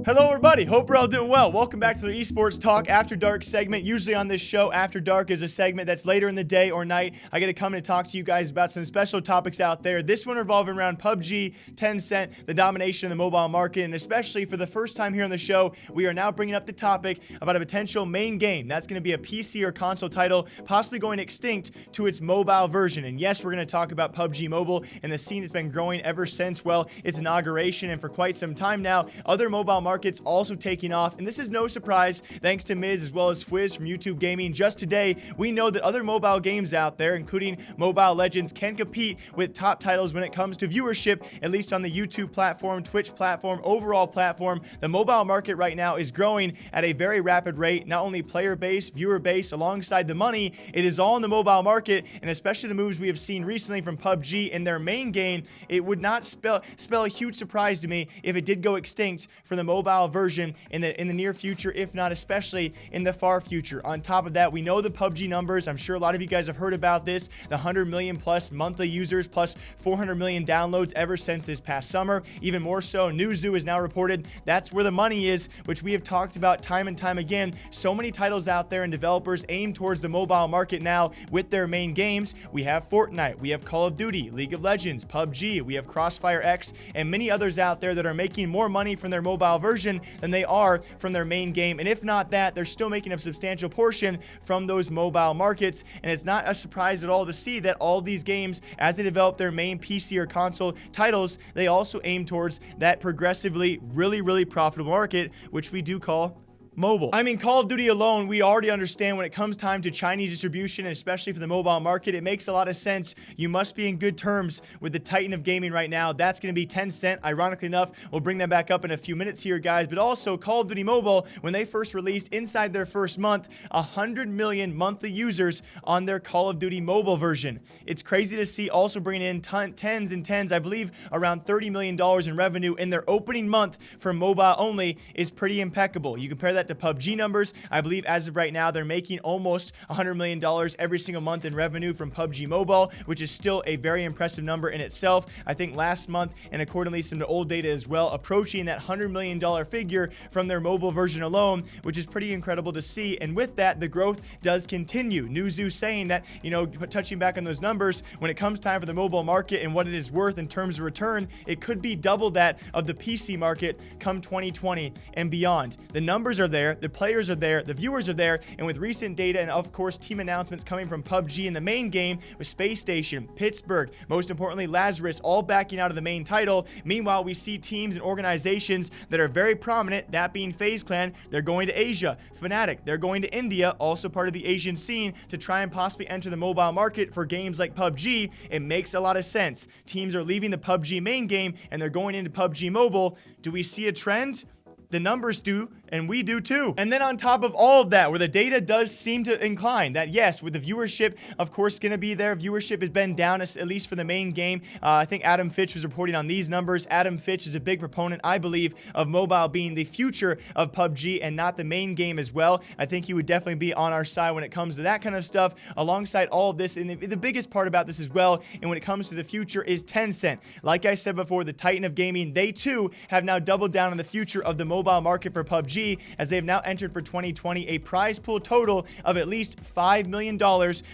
Hello everybody, hope we're all doing well. Welcome back to the Esports Talk After Dark segment. Usually on this show, After Dark is a segment that's later in the day or night. I get to come and talk to you guys about some special topics out there. This one revolving around PUBG, Tencent, the domination of the mobile market, and especially for the first time here on the show, we are now bringing up the topic about a potential main game. That's going to be a PC or console title, possibly going extinct to its mobile version. And yes, we're going to talk about PUBG Mobile, and the scene has been growing ever since, well, its inauguration, and for quite some time now. Other mobile markets also taking off, and this is no surprise thanks to Miz as well as Fwiz from YouTube Gaming. Just today, we know that other mobile games out there, including Mobile Legends, can compete with top titles when it comes to viewership, at least on the YouTube platform, Twitch platform, overall platform. The mobile market right now is growing at a very rapid rate, not only player base, viewer base, alongside the money. It is all in the mobile market, and especially the moves we have seen recently from PUBG in their main game. It would not spell a huge surprise to me if it did go extinct for the mobile version in the near future, if not especially in the far future. On top of that, we know the PUBG numbers. I'm sure a lot of you guys have heard about this. The 100 million plus monthly users plus 400 million downloads ever since this past summer. Even more so, Newzoo has now reported that's where the money is, which we have talked about time and time again. So many titles out there and developers aim towards the mobile market now with their main games. We have Fortnite, we have Call of Duty, League of Legends, PUBG, we have Crossfire X, and many others out there that are making more money from their mobile version than they are from their main game. And if not that, they're still making a substantial portion from those mobile markets. And it's not a surprise at all to see that all these games, as they develop their main PC or console titles, they also aim towards that progressively really profitable market, which we do call mobile. I mean, Call of Duty alone, we already understand when it comes time to Chinese distribution, and especially for the mobile market, it makes a lot of sense. You must be in good terms with the titan of gaming right now. That's going to be Tencent. Ironically enough, we'll bring that back up in a few minutes here, guys. But also, Call of Duty Mobile, when they first released inside their first month, 100 million monthly users on their Call of Duty Mobile version. It's crazy to see also bringing in tens and tens, I believe around $30 million in revenue in their opening month for mobile only is pretty impeccable. You compare that to PUBG numbers. I believe as of right now, they're making almost $100 million every single month in revenue from PUBG Mobile, which is still a very impressive number in itself. I think last month, and accordingly some of the old data as well, approaching that $100 million figure from their mobile version alone, which is pretty incredible to see. And with that, the growth does continue. Newzoo saying that, you know, touching back on those numbers, when it comes time for the mobile market and what it is worth in terms of return, it could be double that of the PC market come 2020 and beyond. The numbers are there. The players are there, the viewers are there, and with recent data and of course team announcements coming from PUBG in the main game with Space Station, Pittsburgh, most importantly Lazarus, all backing out of the main title. Meanwhile, we see teams and organizations that are very prominent, that being FaZe Clan, they're going to Asia. Fnatic, they're going to India, also part of the Asian scene, to try and possibly enter the mobile market for games like PUBG. It makes a lot of sense. Teams are leaving the PUBG main game and they're going into PUBG Mobile. Do we see a trend? The numbers do, and we do too. And then on top of all of that, where the data does seem to incline that yes, with the viewership, of course, going to be there. Viewership has been down, at least for the main game. I think Adam Fitch was reporting on these numbers. Adam Fitch is a big proponent, I believe, of mobile being the future of PUBG and not the main game as well. I think he would definitely be on our side when it comes to that kind of stuff. Alongside all of this, and the biggest part about this as well, and when it comes to the future, is Tencent. Like I said before, the titan of gaming, they too have now doubled down on the future of the mobile market for PUBG, as they have now entered for 2020 a prize pool total of at least $5 million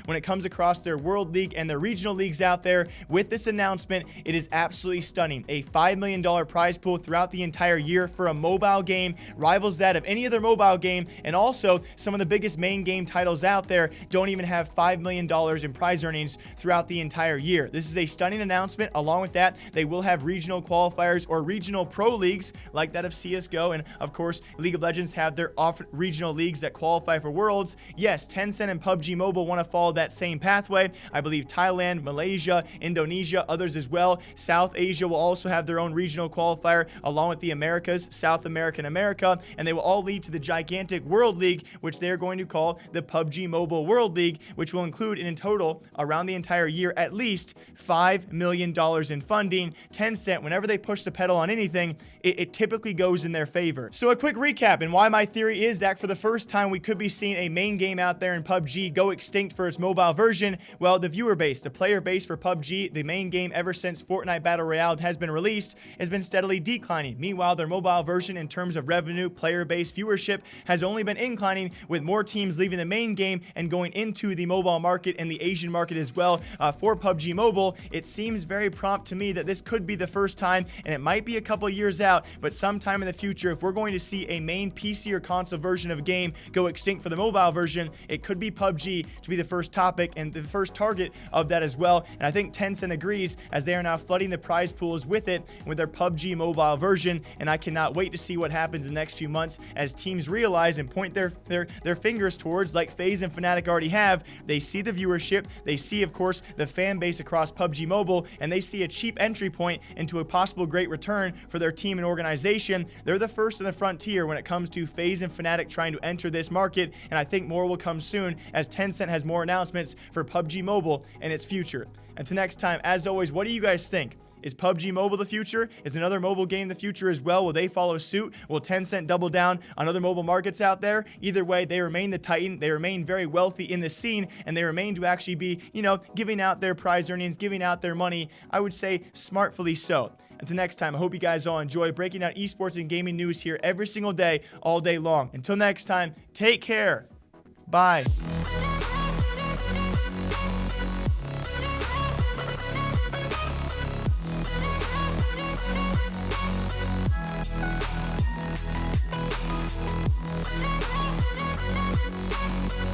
when it comes across their World League and their regional leagues out there. With this announcement, it is absolutely stunning. A $5 million prize pool throughout the entire year for a mobile game rivals that of any other mobile game, and also some of the biggest main game titles out there don't even have $5 million in prize earnings throughout the entire year. This is a stunning announcement. Along with that, they will have regional qualifiers or regional pro leagues like that of CSGO, and of course, League of Legends have their regional leagues that qualify for Worlds. Yes, Tencent and PUBG Mobile want to follow that same pathway. I believe Thailand, Malaysia, Indonesia, others as well. South Asia will also have their own regional qualifier, along with the Americas, South America and America, and they will all lead to the gigantic World League, which they are going to call the PUBG Mobile World League, which will include in total around the entire year at least $5 million in funding. Tencent, whenever they push the pedal on anything, it typically goes in their favor. favor. So a quick recap and why my theory is that for the first time we could be seeing a main game out there in PUBG go extinct for its mobile version. Well, the viewer base, the player base for PUBG, the main game ever since Fortnite Battle Royale has been released, has been steadily declining. Meanwhile, their mobile version in terms of revenue, player base, viewership has only been inclining, with more teams leaving the main game and going into the mobile market and the Asian market as well. For PUBG Mobile, it seems very prompt to me that this could be the first time, and it might be a couple years out, but sometime in the future, if we're going to see a main PC or console version of a game go extinct for the mobile version, it could be PUBG to be the first topic and the first target of that as well. And I think Tencent agrees, as they are now flooding the prize pools with it, with their PUBG mobile version, and I cannot wait to see what happens in the next few months as teams realize and point their fingers towards, like FaZe and Fnatic already have. They see the viewership, they see, of course, the fan base across PUBG Mobile, and they see a cheap entry point into a possible great return for their team and organization. They're the first in the frontier when it comes to FaZe and Fnatic trying to enter this market, and I think more will come soon as Tencent has more announcements for PUBG Mobile and its future. Until next time, as always, what do you guys think? Is PUBG Mobile the future? Is another mobile game the future as well? Will they follow suit? Will Tencent double down on other mobile markets out there? Either way, they remain the titan. They remain very wealthy in the scene, and they remain to actually be, giving out their prize earnings, giving out their money, I would say smartfully so. Until next time, I hope you guys all enjoy breaking down esports and gaming news here every single day, all day long. Until next time, take care. Bye.